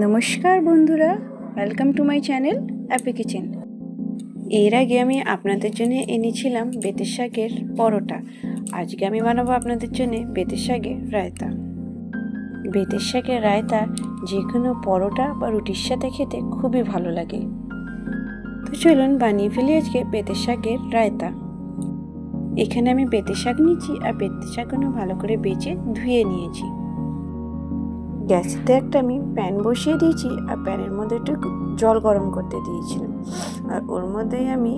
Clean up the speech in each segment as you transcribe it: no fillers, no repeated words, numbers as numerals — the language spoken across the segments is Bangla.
নমস্কার বন্ধুরা, welcome to my channel happy kitchen. এর আগে আমি আপনাদের জন্য এনেছিলাম বেতের শাকের পরোটা। আজকে আমি বানাবো আপনাদের জন্য বেতের শাকের রায়তা। বেতের শাকের রায়তা যে কোনো পরোটা বা রুটির সাথে খেতে খুবই ভালো লাগে। তো চলুন বানিয়ে ফেলি আজকে বেতের শাকের রায়তা। এখানে আমি বেতের শাক নিয়েছি আর বেতের শাকগুলো ভালো করে বেছে ধুয়ে নিয়েছি। গ্যাসেতে একটা আমি প্যান বসিয়ে দিয়েছি আর প্যানের মধ্যে একটু জল গরম করতে দিয়েছিলাম আর ওর মধ্যেই আমি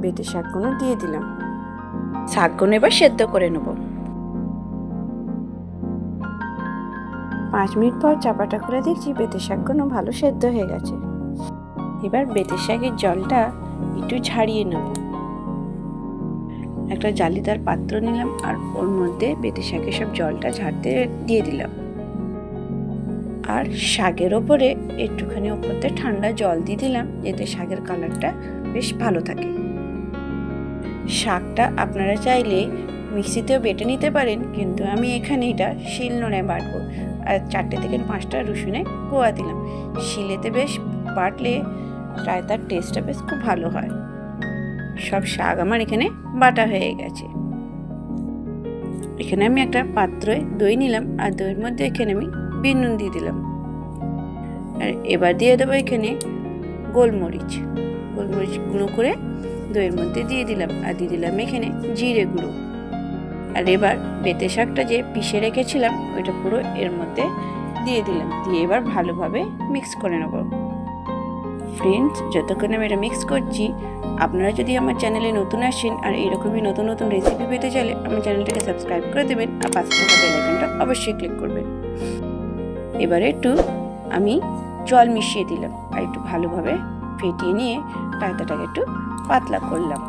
বেটে শাকগুলো দিয়ে দিলাম। শাকগুলো এবার সেদ্ধ করে নেব। 5 মিনিট পর চাপাটা খুলে দেখছি বেটে শাকগুলো ভালো সেদ্ধ হয়ে গেছে। এবার বেটে শাকের জলটা একটু ঝাড়িয়ে নেব। একটা জালিদার পাত্র নিলাম আর ওর মধ্যে বেটে শাকের সব জলটা ঝাড়তে দিয়ে দিলাম। আর শাকের ওপরে একটুখানি ওপর থেকে ঠান্ডা জল দিয়ে দিলাম যাতে শাকের কালারটা বেশ ভালো থাকে। শাকটা আপনারা চাইলে মিক্সিতেও বেটে নিতে পারেন, কিন্তু আমি এখানে এটা শিলনোড়ায় বাটবো। আর 4 থেকে 5টা রসুনে কোয়া দিলাম। শিলেতে বেশ বাটলে রায়তার টেস্টটা বেশ খুব ভালো হয়। সব শাক আমার এখানে বাটা হয়ে গেছে। এখানে আমি একটা পাত্রে দই নিলাম আর দইয়ের মধ্যে এখানে আমি বিট নুন দিয়ে দিলাম। আর এবার দিয়ে দেবো এখানে গোলমরিচ গুঁড়ো করে দইয়ের মধ্যে দিয়ে দিলাম আর দিয়ে দিলাম এখানে জিরে গুঁড়ো। আর এবার বেতে শাকটা যে পিষে রেখেছিলাম ওইটা পুরো এর মধ্যে দিয়ে দিলাম। দিয়ে এবার ভালোভাবে মিক্স করে নেব। ফ্রেন্ডস, যতক্ষণ আমি এটা মিক্স করছি, আপনারা যদি আমার চ্যানেলে নতুন আসেন আর এরকমই নতুন নতুন রেসিপি পেতে চাইলে আমার চ্যানেলটাকে সাবস্ক্রাইব করে দেবেন আর পাশে থাকা বেল আইকনটা অবশ্যই ক্লিক করবেন। এবারে একটু আমি জল মিশিয়ে দিলাম আর একটু ভালোভাবে ফেটিয়ে নিয়ে রায়তাটাকে একটু পাতলা করলাম।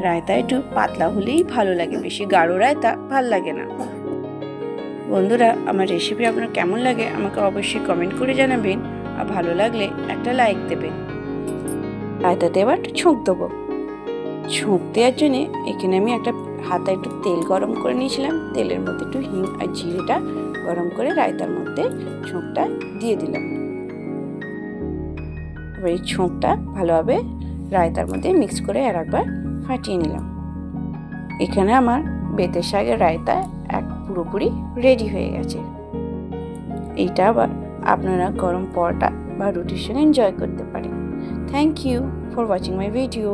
রায়তা একটু পাতলা হলেই ভালো লাগে, বেশি গাঢ় রায়তা ভাল লাগে না। বন্ধুরা, আমার রেসিপি আপনার কেমন লাগে আমাকে অবশ্যই কমেন্ট করে জানাবেন আর ভালো লাগলে একটা লাইক দেবেন। রায়তাতে এবার একটু ছোঁক দেবো। ছোঁক দেওয়ার জন্যে এখানে আমি একটা হাতে একটু তেল গরম করে নিয়েছিলাম। তেলের মধ্যে একটু হিং আর জিরেটা গরম করে রায়তার মধ্যে ছোঁকটা দিয়ে দিলাম। এবার এই ছোঁকটা ভালোভাবে রায়তার মধ্যে মিক্স করে আর একবার ফাটিয়ে নিলাম। এখানে আমার বেতের শাকের রায়তা পুরোপুরি রেডি হয়ে গেছে। এইটা আবার আপনারা গরম পরোটা বা রুটির সঙ্গে এনজয় করতে পারেন। Thank you for watching my video.